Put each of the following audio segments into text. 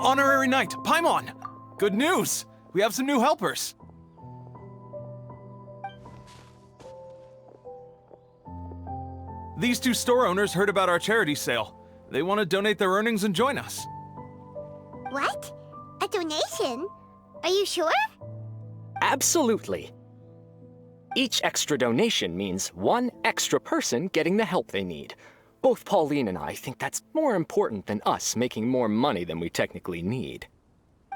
Honorary Knight, Paimon! Good news! We have some new helpers! These two store owners heard about our charity sale. They want to donate their earnings and join us. What? A donation? Are you sure? Absolutely. Each extra donation means one extra person getting the help they need. Both Pauline and I think that's more important than us making more money than we technically need.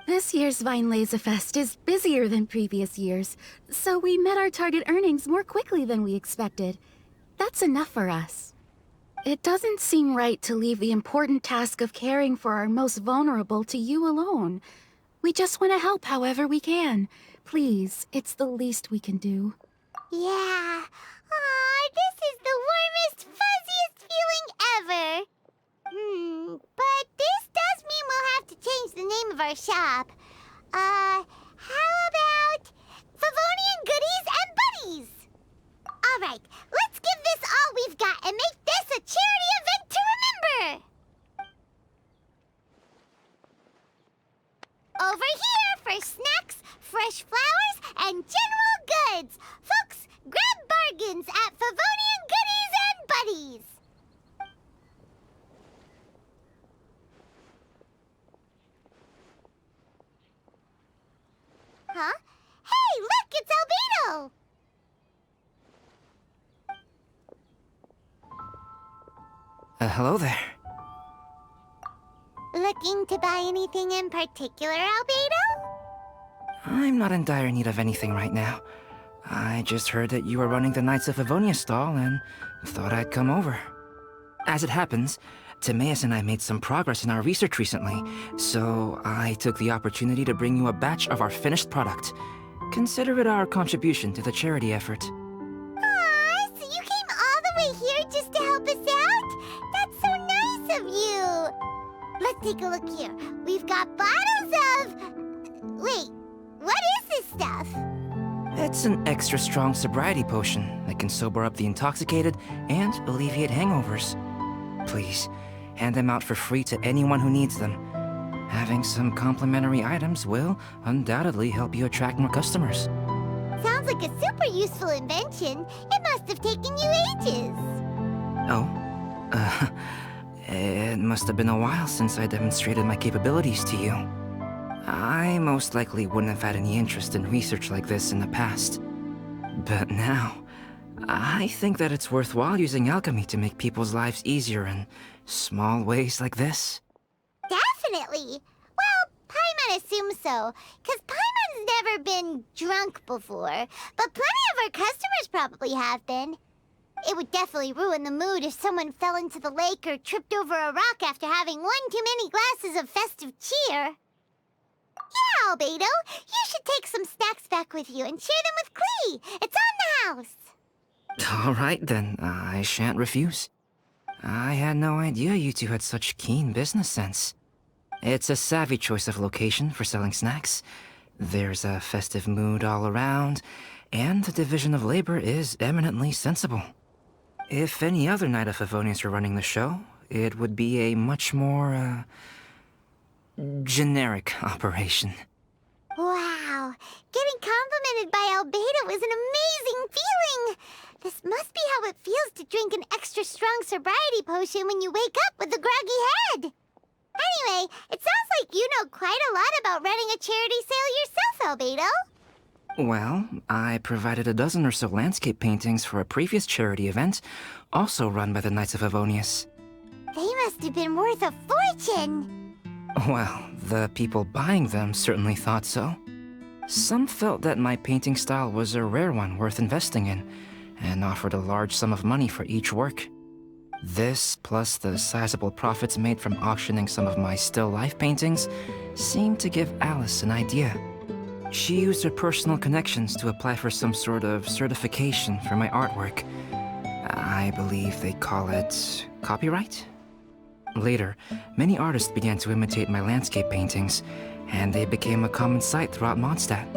This year's Vine Laser Fest is busier than previous years, so we met our target earnings more quickly than we expected. That's enough for us. It doesn't seem right to leave the important task of caring for our most vulnerable to you alone. We just want to help however we can. Please, it's the least we can do. Yeah. Aw, this is the warmest, fuzziest feeling ever. But this does mean we'll have to change the name of our shop. How about Favonian Goodies and Buddies? All right, let's give this all we've got and make this a charity event to remember. Over here for snacks, fresh flowers, and general goods. Folks, grab bargains at Favonian Goodies and Buddies. Huh? Hey, look, it's Albedo! Hello there. Looking to buy anything in particular, Albedo? I'm not in dire need of anything right now. I just heard that you were running the Knights of Favonia stall and thought I'd come over. As it happens, Timaeus and I made some progress in our research recently, so I took the opportunity to bring you a batch of our finished product. Consider it our contribution to the charity effort. Aw, so you came all the way here just to help us out? That's so nice of you! Let's take a look here. We've got bottles of... Wait, what is this stuff? It's an extra strong sobriety potion that can sober up the intoxicated and alleviate hangovers. Please, hand them out for free to anyone who needs them. Having some complimentary items will undoubtedly help you attract more customers. Sounds like a super useful invention. It must have taken you ages. Oh? It must have been a while since I demonstrated my capabilities to you. I most likely wouldn't have had any interest in research like this in the past. But now, I think that it's worthwhile using alchemy to make people's lives easier in small ways like this. Definitely. Well, Paimon assumes so, because Paimon's never been drunk before, but plenty of our customers probably have been. It would definitely ruin the mood if someone fell into the lake or tripped over a rock after having one too many glasses of festive cheer. Yeah, Albedo, you should take some snacks back with you and share them with Klee. It's on the house. All right, then. I shan't refuse. I had no idea you two had such keen business sense. It's a savvy choice of location for selling snacks. There's a festive mood all around, and the division of labor is eminently sensible. If any other Knight of Favonians were running the show, it would be a much more, generic operation. Wow, getting complimented by Albedo is an amazing feeling. This must be how it feels to drink an extra strong sobriety potion when you wake up with a groggy head. Anyway, it sounds like you know quite a lot about running a charity sale yourself, Albedo. Well, I provided a dozen or so landscape paintings for a previous charity event, also run by the Knights of Favonius. They must have been worth a fortune. Well, the people buying them certainly thought so. Some felt that my painting style was a rare one worth investing in, and offered a large sum of money for each work. This, plus the sizable profits made from auctioning some of my still life paintings, seemed to give Alice an idea. She used her personal connections to apply for some sort of certification for my artwork. I believe they call it copyright? Later, many artists began to imitate my landscape paintings, and they became a common sight throughout Mondstadt.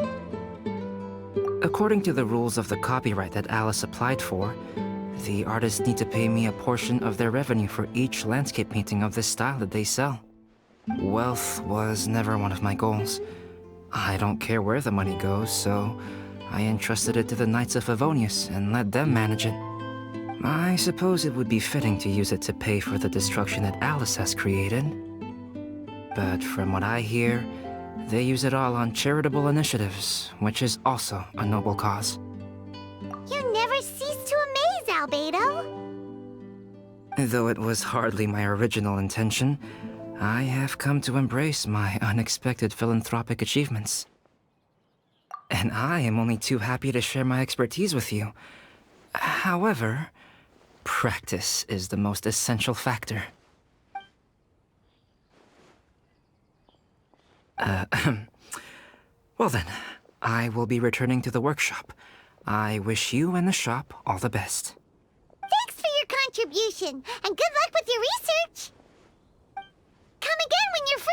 According to the rules of the copyright that Alice applied for, the artists need to pay me a portion of their revenue for each landscape painting of this style that they sell. Wealth was never one of my goals. I don't care where the money goes, so I entrusted it to the Knights of Favonius and let them manage it. I suppose it would be fitting to use it to pay for the destruction that Alice has created. But from what I hear, they use it all on charitable initiatives, which is also a noble cause. You never cease to amaze, Albedo. Though it was hardly my original intention, I have come to embrace my unexpected philanthropic achievements. And I am only too happy to share my expertise with you. However, practice is the most essential factor. Well then, I will be returning to the workshop. I wish you and the shop all the best. Thanks for your contribution, and good luck with your research. Come again when you're free.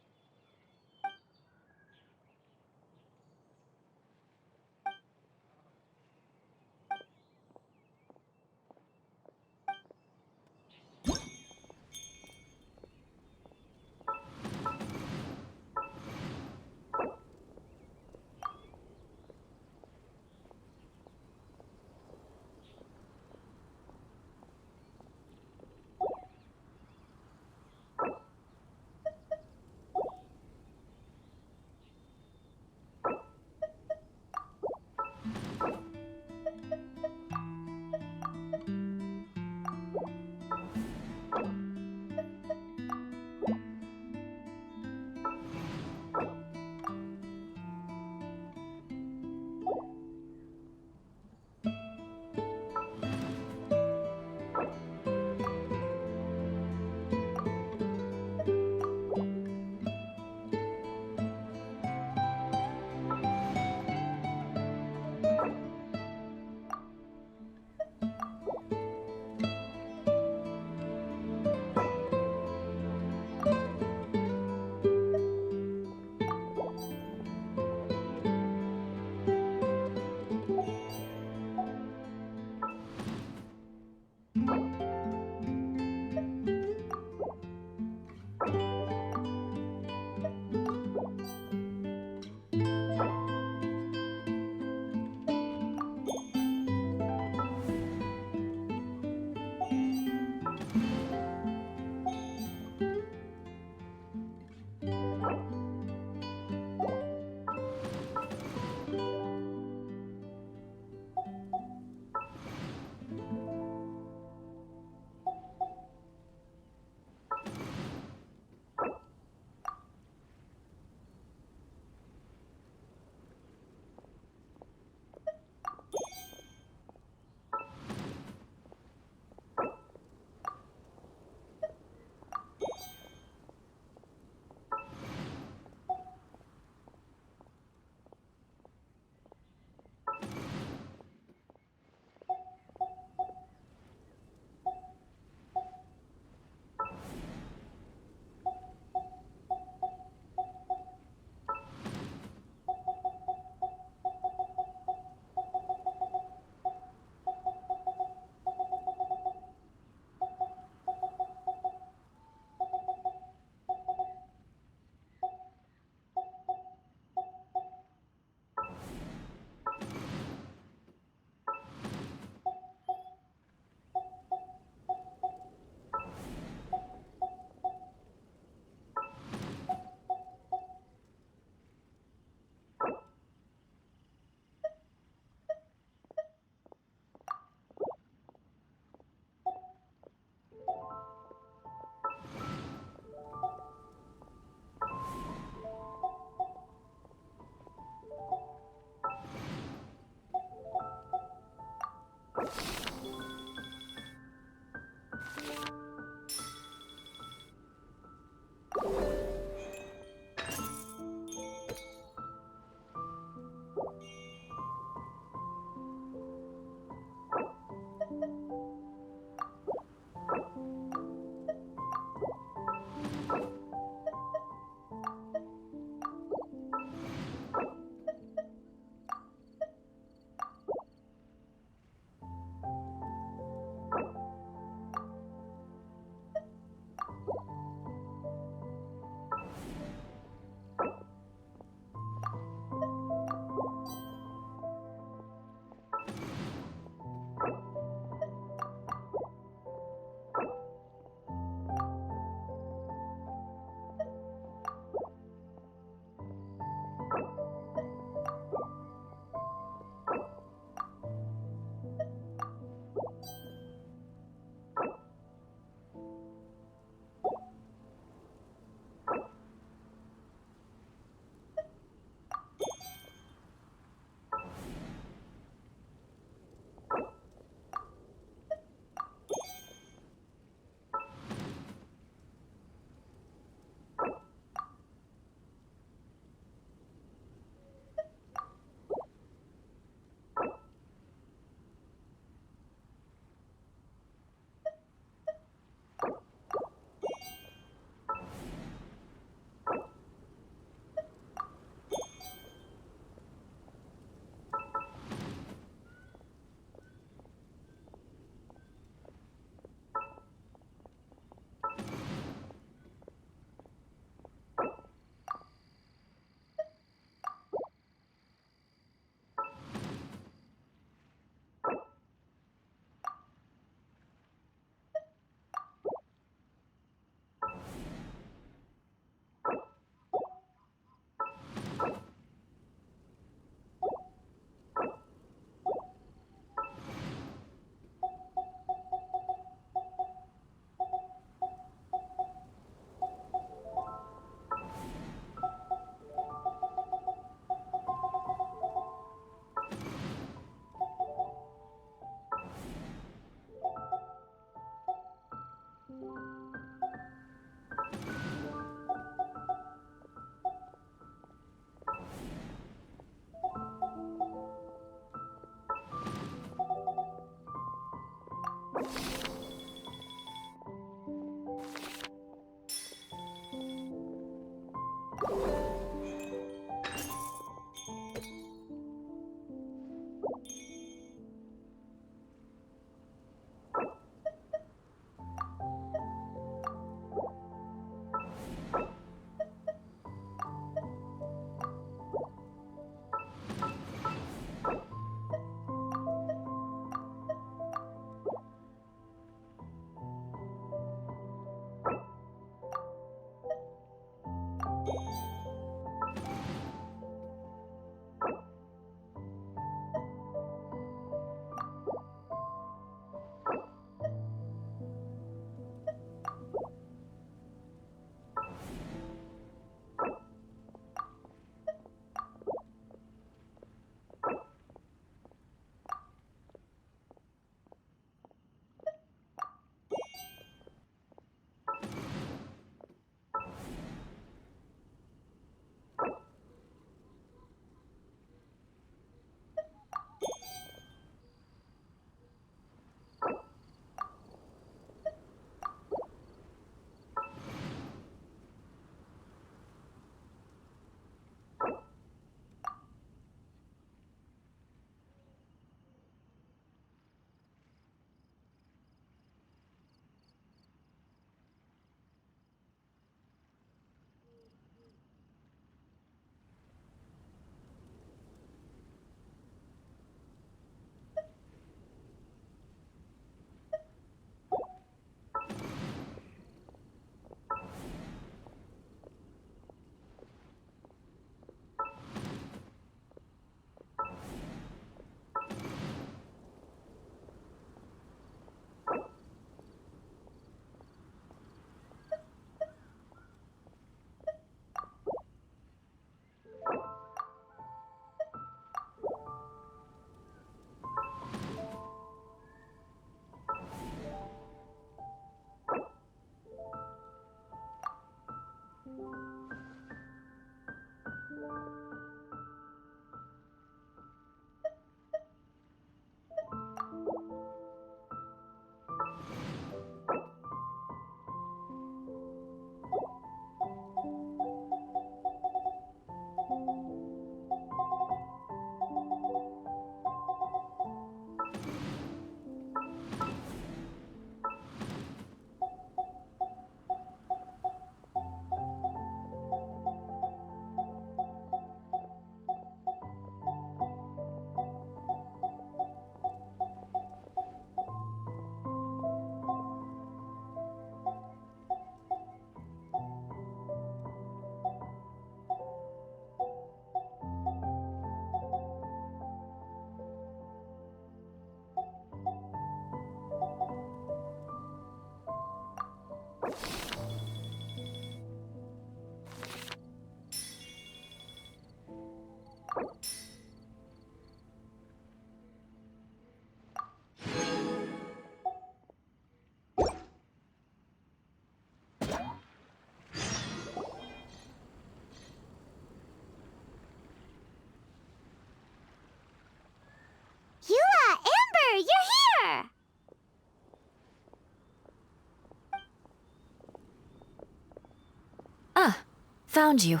found you.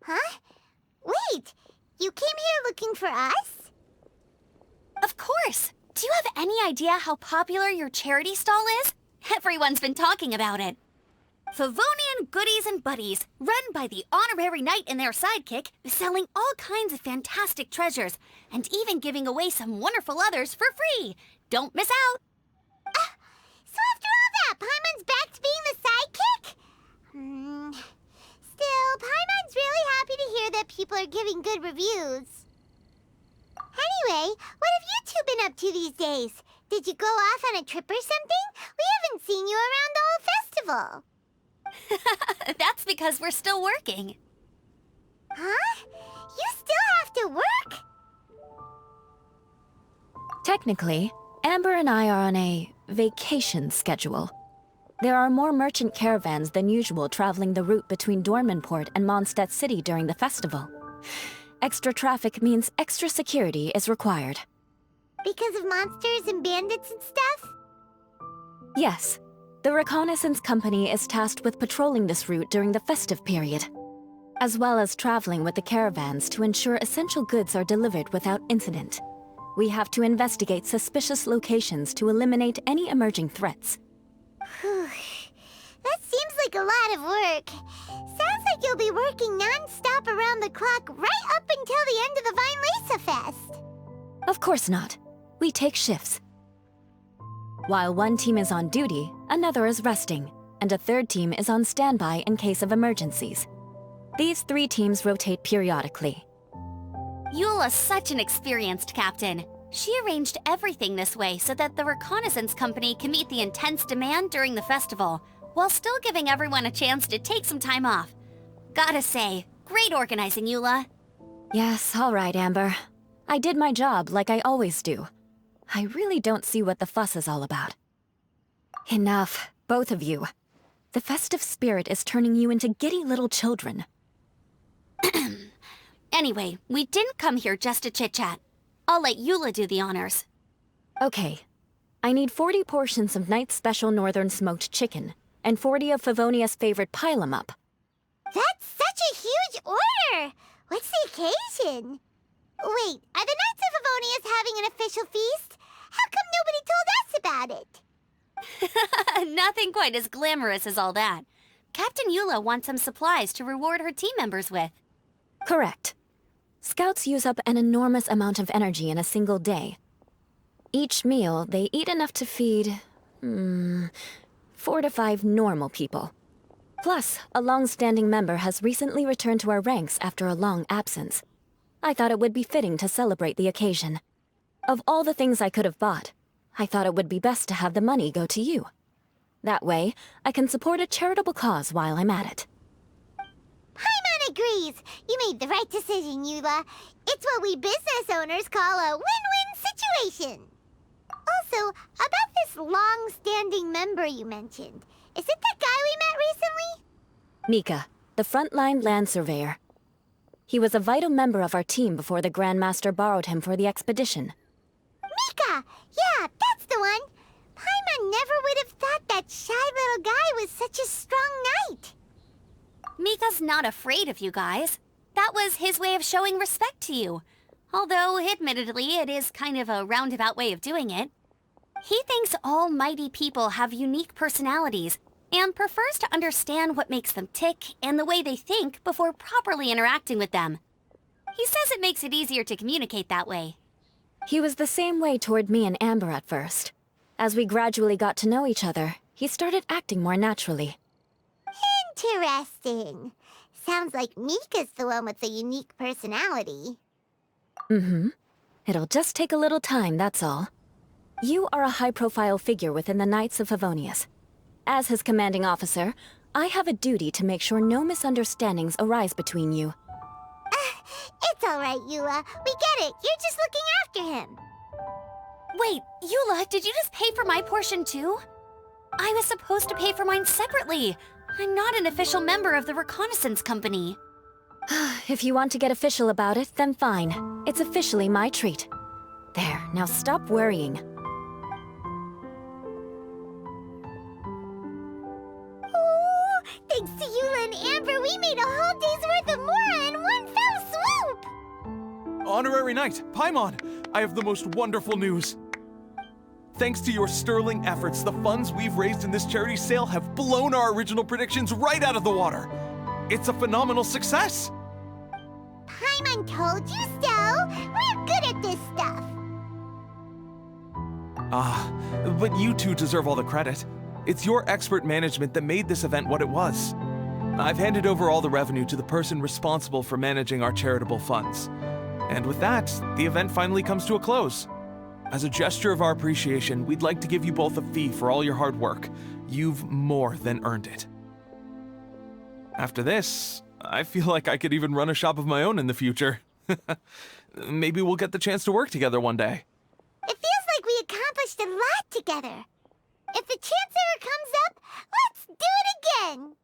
Huh? Wait, you came here looking for us? Of course! Do you have any idea how popular your charity stall is? Everyone's been talking about it. Favonian Goodies and Buddies, run by the honorary knight and their sidekick, selling all kinds of fantastic treasures, and even giving away some wonderful others for free. Don't miss out! So after all that, Paimon's back to being the sidekick? Still, Paimon's really happy to hear that people are giving good reviews. Anyway, what have you two been up to these days? Did you go off on a trip or something? We haven't seen you around the whole festival. That's because we're still working. Huh? You still have to work? Technically, Amber and I are on a vacation schedule. There are more merchant caravans than usual traveling the route between Dormanport and Mondstadt City during the festival. Extra traffic means extra security is required. Because of monsters and bandits and stuff? Yes. The reconnaissance company is tasked with patrolling this route during the festive period, as well as traveling with the caravans to ensure essential goods are delivered without incident. We have to investigate suspicious locations to eliminate any emerging threats. Whew. That seems like a lot of work. Sounds like you'll be working non-stop around the clock right up until the end of the Vine Lesa Fest. Of course not. We take shifts. While one team is on duty, another is resting, and a third team is on standby in case of emergencies. These 3 teams rotate periodically. Eula's such an experienced captain. She arranged everything this way so that the reconnaissance company can meet the intense demand during the festival, while still giving everyone a chance to take some time off. Gotta say, great organizing, Eula. Yes, all right, Amber. I did my job like I always do. I really don't see what the fuss is all about. Enough, both of you. The festive spirit is turning you into giddy little children. Anyway, we didn't come here just to chit-chat. I'll let Eula do the honors. Okay. I need 40 portions of Knight's Special Northern Smoked Chicken, and 40 of Favonia's favorite pile-em-up. That's such a huge order! What's the occasion? Wait, are the Knights of Favonia's having an official feast? How come nobody told us about it? Nothing quite as glamorous as all that. Captain Eula wants some supplies to reward her team members with. Correct. Scouts use up an enormous amount of energy in a single day. Each meal, they eat enough to feed... 4 to 5 normal people. Plus, a long-standing member has recently returned to our ranks after a long absence. I thought it would be fitting to celebrate the occasion. Of all the things I could have bought, I thought it would be best to have the money go to you. That way, I can support a charitable cause while I'm at it. Paimon agrees! You made the right decision, Eula. It's what we business owners call a win-win situation. Also, about this long-standing member you mentioned, is it that guy we met recently? Mika, the frontline land surveyor. He was a vital member of our team before the Grandmaster borrowed him for the expedition. Mika! Yeah, that's the one! Paimon never would have thought that shy little guy was such a strong knight. Mika's not afraid of you guys. That was his way of showing respect to you. Although, admittedly, it is kind of a roundabout way of doing it. He thinks all mighty people have unique personalities, and prefers to understand what makes them tick and the way they think before properly interacting with them. He says it makes it easier to communicate that way. He was the same way toward me and Amber at first. As we gradually got to know each other, he started acting more naturally. Interesting. Sounds like Mika's the one with the unique personality. Mm-hmm. It'll just take a little time, that's all. You are a high-profile figure within the Knights of Favonius. As his commanding officer, I have a duty to make sure no misunderstandings arise between you. It's all right, Eula. We get it. You're just looking after him. Wait, Eula, did you just pay for my portion too? I was supposed to pay for mine separately. I'm not an official member of the reconnaissance company. If you want to get official about it, then fine. It's officially my treat. There, now stop worrying. Honorary Knight, Paimon, I have the most wonderful news. Thanks to your sterling efforts, the funds we've raised in this charity sale have blown our original predictions right out of the water. It's a phenomenal success. Paimon told you so. We're good at this stuff. But you two deserve all the credit. It's your expert management that made this event what it was. I've handed over all the revenue to the person responsible for managing our charitable funds. And with that, the event finally comes to a close. As a gesture of our appreciation, we'd like to give you both a fee for all your hard work. You've more than earned it. After this, I feel like I could even run a shop of my own in the future. Maybe we'll get the chance to work together one day. It feels like we accomplished a lot together. If the chance ever comes up, let's do it again.